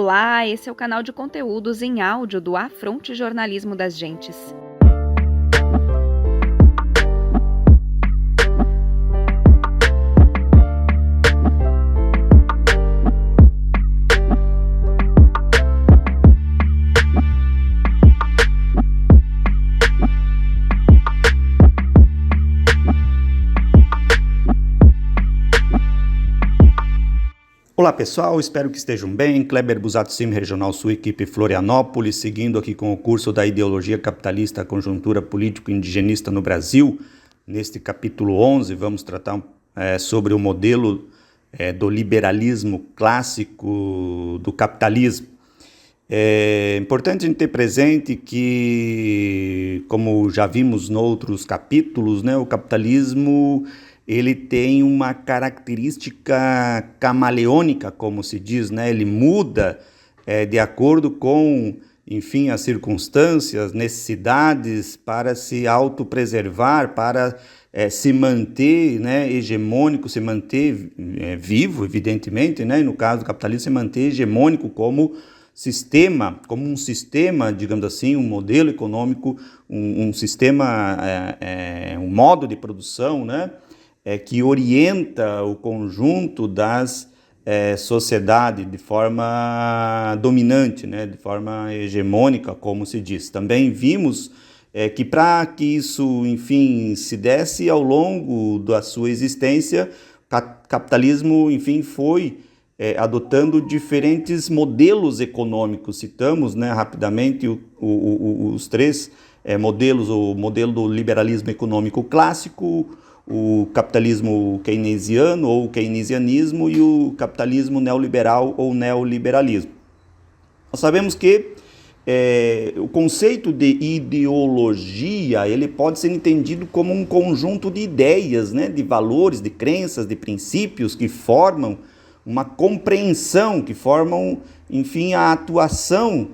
Olá, esse é o canal de conteúdos em áudio do Afronte Jornalismo das Gentes. Olá pessoal, espero que estejam bem. Kleber Busato Sim, Regional Sul, equipe Florianópolis, seguindo aqui com o curso da Ideologia Capitalista, a Conjuntura Político-Indigenista no Brasil. Neste capítulo 11 vamos tratar sobre o modelo do liberalismo clássico do capitalismo. É importante a gente ter presente que, como já vimos em outros capítulos, o capitalismo ele tem uma característica camaleônica, como se diz, ele muda de acordo com, enfim, as circunstâncias, necessidades para se autopreservar, para se manter hegemônico, se manter vivo, evidentemente, e no caso do capitalismo, se manter hegemônico como um sistema, digamos assim, um modelo econômico, um sistema, um modo de produção, que orienta o conjunto das sociedades de forma dominante, de forma hegemônica, como se diz. Também vimos que para que isso, enfim, se desse ao longo da sua existência, o capitalismo, enfim, foi adotando diferentes modelos econômicos. Citamos rapidamente os três modelos: o modelo do liberalismo econômico clássico, o capitalismo keynesiano ou keynesianismo e o capitalismo neoliberal ou neoliberalismo. Nós sabemos que o conceito de ideologia ele pode ser entendido como um conjunto de ideias, de valores, de crenças, de princípios que formam uma compreensão, que formam, enfim, a atuação,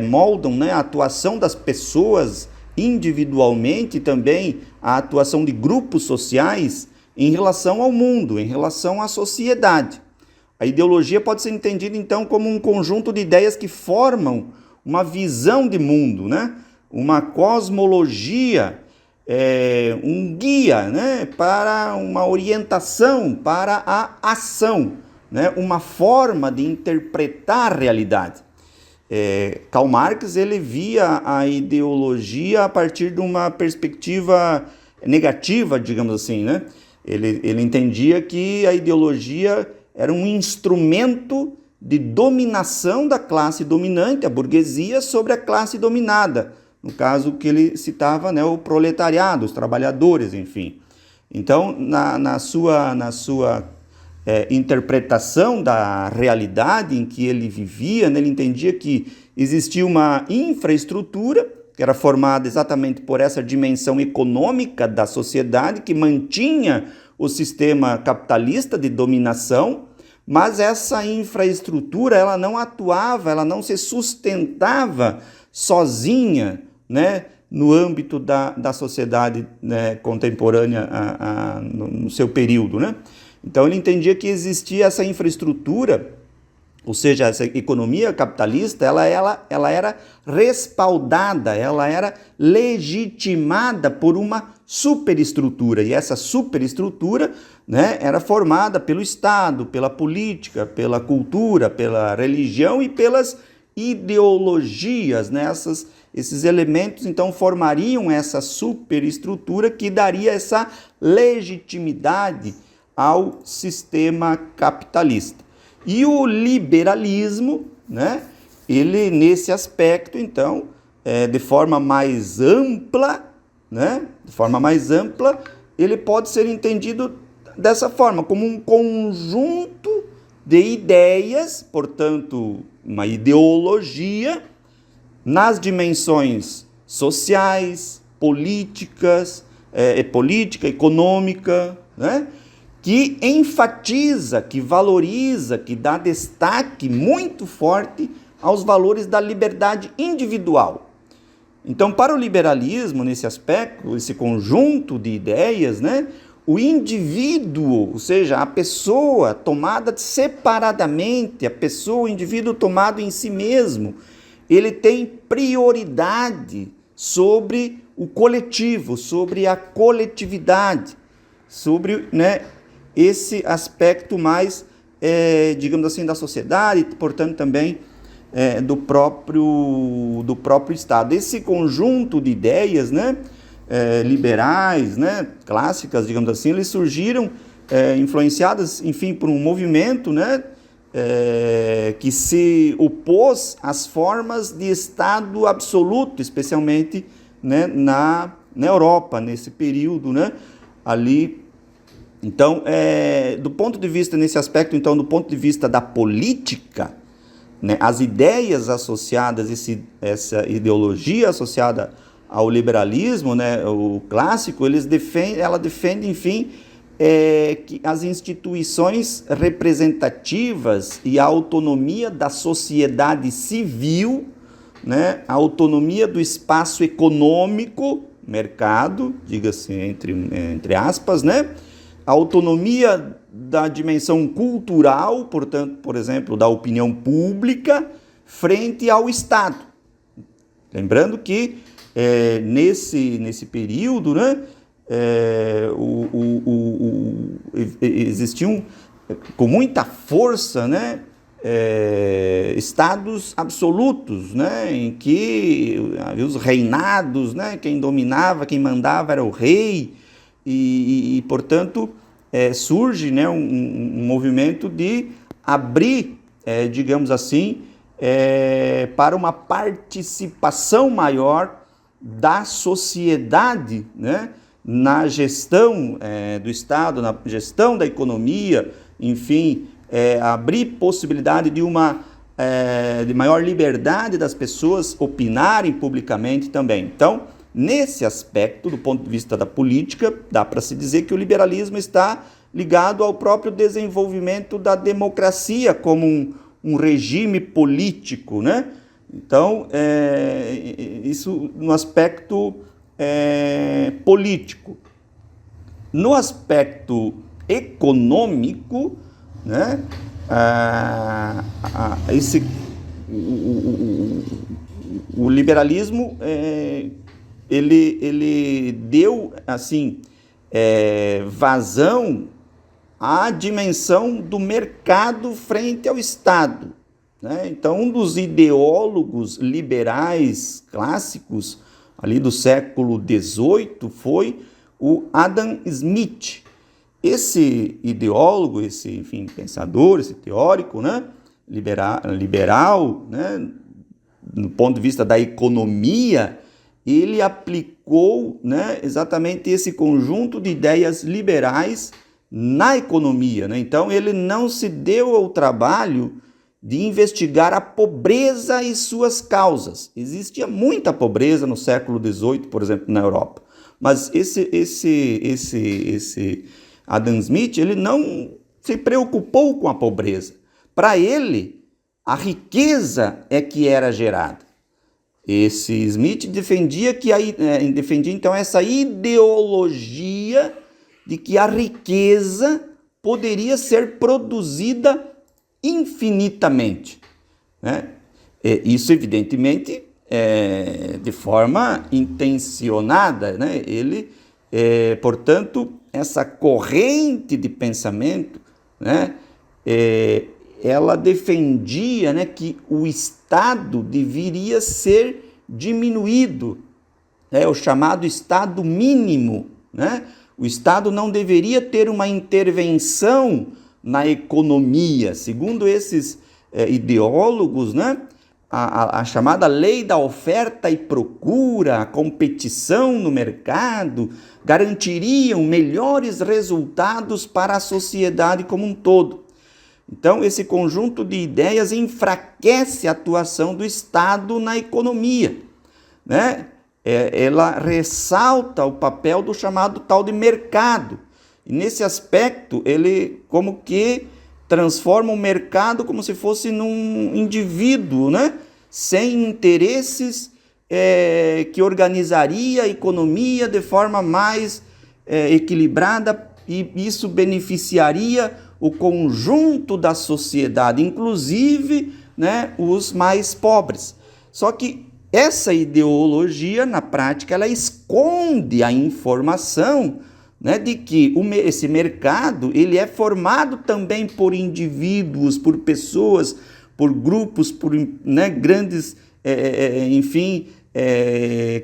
moldam a atuação das pessoas individualmente e também a atuação de grupos sociais em relação ao mundo, em relação à sociedade. A ideologia pode ser entendida, então, como um conjunto de ideias que formam uma visão de mundo, uma cosmologia, um guia para uma orientação, para a ação, uma forma de interpretar a realidade. Karl Marx ele via a ideologia a partir de uma perspectiva negativa, digamos assim, Ele entendia que a ideologia era um instrumento de dominação da classe dominante, a burguesia, sobre a classe dominada. No caso que ele citava, o proletariado, os trabalhadores, enfim. Então, na sua interpretação da realidade em que ele vivia, ele entendia que existia uma infraestrutura que era formada exatamente por essa dimensão econômica da sociedade que mantinha o sistema capitalista de dominação, mas essa infraestrutura ela não atuava, ela não se sustentava sozinha, no âmbito da sociedade contemporânea no seu período, Então ele entendia que existia essa infraestrutura, ou seja, essa economia capitalista, ela era respaldada, ela era legitimada por uma superestrutura. E essa superestrutura era formada pelo Estado, pela política, pela cultura, pela religião e pelas ideologias. Esses elementos, então, formariam essa superestrutura que daria essa legitimidade ao sistema capitalista. E o liberalismo, ele nesse aspecto, então, de forma mais ampla, ele pode ser entendido dessa forma, como um conjunto de ideias, portanto, uma ideologia, nas dimensões sociais, política, econômica, que enfatiza, que valoriza, que dá destaque muito forte aos valores da liberdade individual. Então, para o liberalismo, nesse aspecto, esse conjunto de ideias, o indivíduo, ou seja, a pessoa tomada separadamente, o indivíduo tomado em si mesmo, ele tem prioridade sobre o coletivo, sobre a coletividade, sobre, né, esse aspecto mais, digamos assim, da sociedade, portanto também do próprio Estado. Esse conjunto de ideias, né, liberais, né, clássicas, digamos assim, eles surgiram influenciadas, enfim, por um movimento, né, que se opôs às formas de Estado absoluto, especialmente, né, na Europa, nesse período, né, ali. Então, do ponto de vista, nesse aspecto, então, do ponto de vista da política, né, as ideias associadas, essa ideologia associada ao liberalismo, né, o clássico, ela defende, enfim, que as instituições representativas e a autonomia da sociedade civil, né, a autonomia do espaço econômico, mercado, diga-se entre aspas, né, a autonomia da dimensão cultural, portanto, por exemplo, da opinião pública, frente ao Estado. Lembrando que nesse período, né, existiam com muita força, né, estados absolutos, né, em que havia os reinados, né, quem dominava, quem mandava era o rei, e portanto, surge, né, um movimento de abrir, digamos assim, para uma participação maior da sociedade, né, na gestão do Estado, na gestão da economia, enfim, abrir possibilidade de de maior liberdade das pessoas opinarem publicamente também. Então, nesse aspecto, do ponto de vista da política, dá para se dizer que o liberalismo está ligado ao próprio desenvolvimento da democracia como um regime político, né? Então, isso no aspecto político. No aspecto econômico, né, o liberalismo ele deu assim vazão à dimensão do mercado frente ao Estado, né? Então, um dos ideólogos liberais clássicos ali do século XVIII foi o Adam Smith. Esse ideólogo, enfim, pensador, esse teórico, né, liberal, né, do ponto de vista da economia, ele aplicou, né, exatamente esse conjunto de ideias liberais na economia, né? Então, ele não se deu ao trabalho de investigar a pobreza e suas causas. Existia muita pobreza no século XVIII, por exemplo, na Europa. Mas esse Adam Smith, ele não se preocupou com a pobreza. Para ele, a riqueza é que era gerada. Esse Smith defendia então essa ideologia de que a riqueza poderia ser produzida infinitamente, né? Isso, evidentemente, de forma intencionada, né? Ele, portanto, essa corrente de pensamento, né, ela defendia, né, que o Estado deveria ser diminuído, o chamado Estado mínimo, né? O Estado não deveria ter uma intervenção na economia. Segundo esses ideólogos, né, a chamada lei da oferta e procura, a competição no mercado, garantiriam melhores resultados para a sociedade como um todo. Então, esse conjunto de ideias enfraquece a atuação do Estado na economia, né? Ela ressalta o papel do chamado tal de mercado. E nesse aspecto, ele como que transforma o mercado como se fosse num indivíduo, né? Sem interesses, que organizaria a economia de forma mais equilibrada E isso beneficiaria o conjunto da sociedade, inclusive, né, os mais pobres. Só que essa ideologia, na prática, ela esconde a informação, né, de que esse mercado ele é formado também por indivíduos, por pessoas, por grupos, por, né, grandes,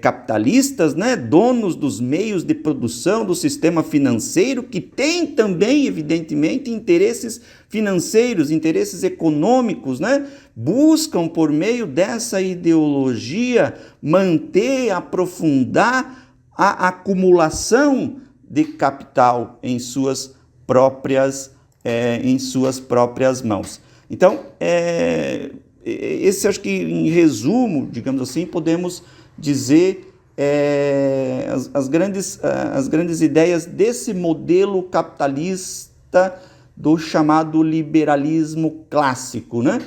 capitalistas, né, donos dos meios de produção, do sistema financeiro, que têm também, evidentemente, interesses financeiros, interesses econômicos, né, buscam, por meio dessa ideologia, manter, aprofundar a acumulação de capital em suas próprias mãos. Então, esse acho que, em resumo, digamos assim, podemos dizer as grandes ideias desse modelo capitalista do chamado liberalismo clássico, né?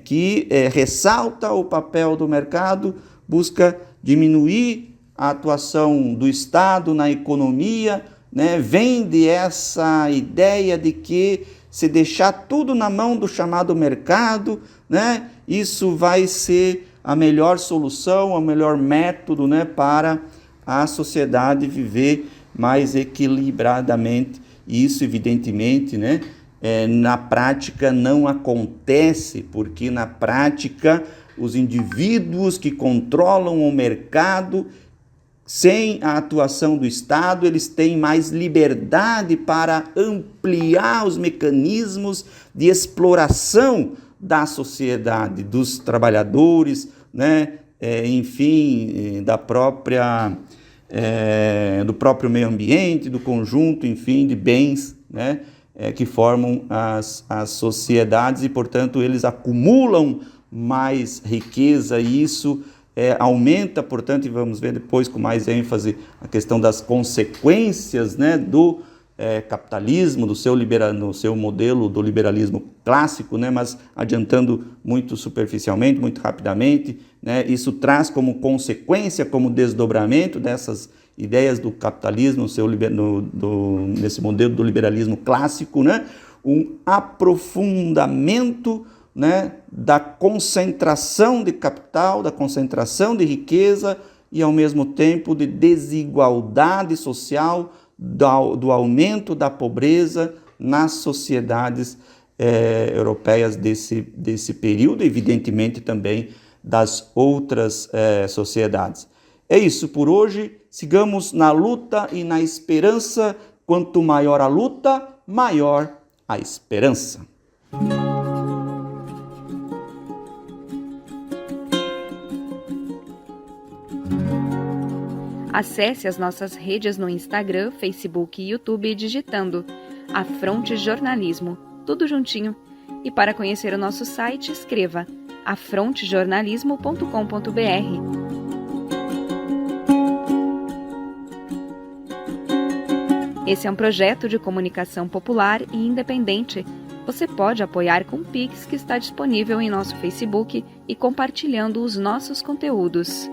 Que ressalta o papel do mercado, busca diminuir a atuação do Estado na economia, né? Vende essa ideia de que se deixar tudo na mão do chamado mercado, né, isso vai ser a melhor solução, o melhor método, né, para a sociedade viver mais equilibradamente. E isso, evidentemente, né, na prática não acontece, porque na prática os indivíduos que controlam o mercado, sem a atuação do Estado, eles têm mais liberdade para ampliar os mecanismos de exploração da sociedade, dos trabalhadores, né? Do próprio meio ambiente, do conjunto, enfim, de bens, né? Que formam as sociedades e, portanto, eles acumulam mais riqueza e isso aumenta, portanto, e vamos ver depois com mais ênfase a questão das consequências, né, do capitalismo, no seu modelo do liberalismo clássico, né, mas adiantando muito superficialmente, muito rapidamente, né, isso traz como consequência, como desdobramento dessas ideias do capitalismo, nesse modelo do liberalismo clássico, né, um aprofundamento, né, da concentração de capital, da concentração de riqueza e, ao mesmo tempo, de desigualdade social, do aumento da pobreza nas sociedades europeias desse período, evidentemente também das outras sociedades. É isso por hoje. Sigamos na luta e na esperança. Quanto maior a luta, maior a esperança. Acesse as nossas redes no Instagram, Facebook e YouTube digitando Afronte Jornalismo, tudo juntinho. E para conhecer o nosso site, escreva afrontejornalismo.com.br. Esse é um projeto de comunicação popular e independente. Você pode apoiar com o Pix que está disponível em nosso Facebook e compartilhando os nossos conteúdos.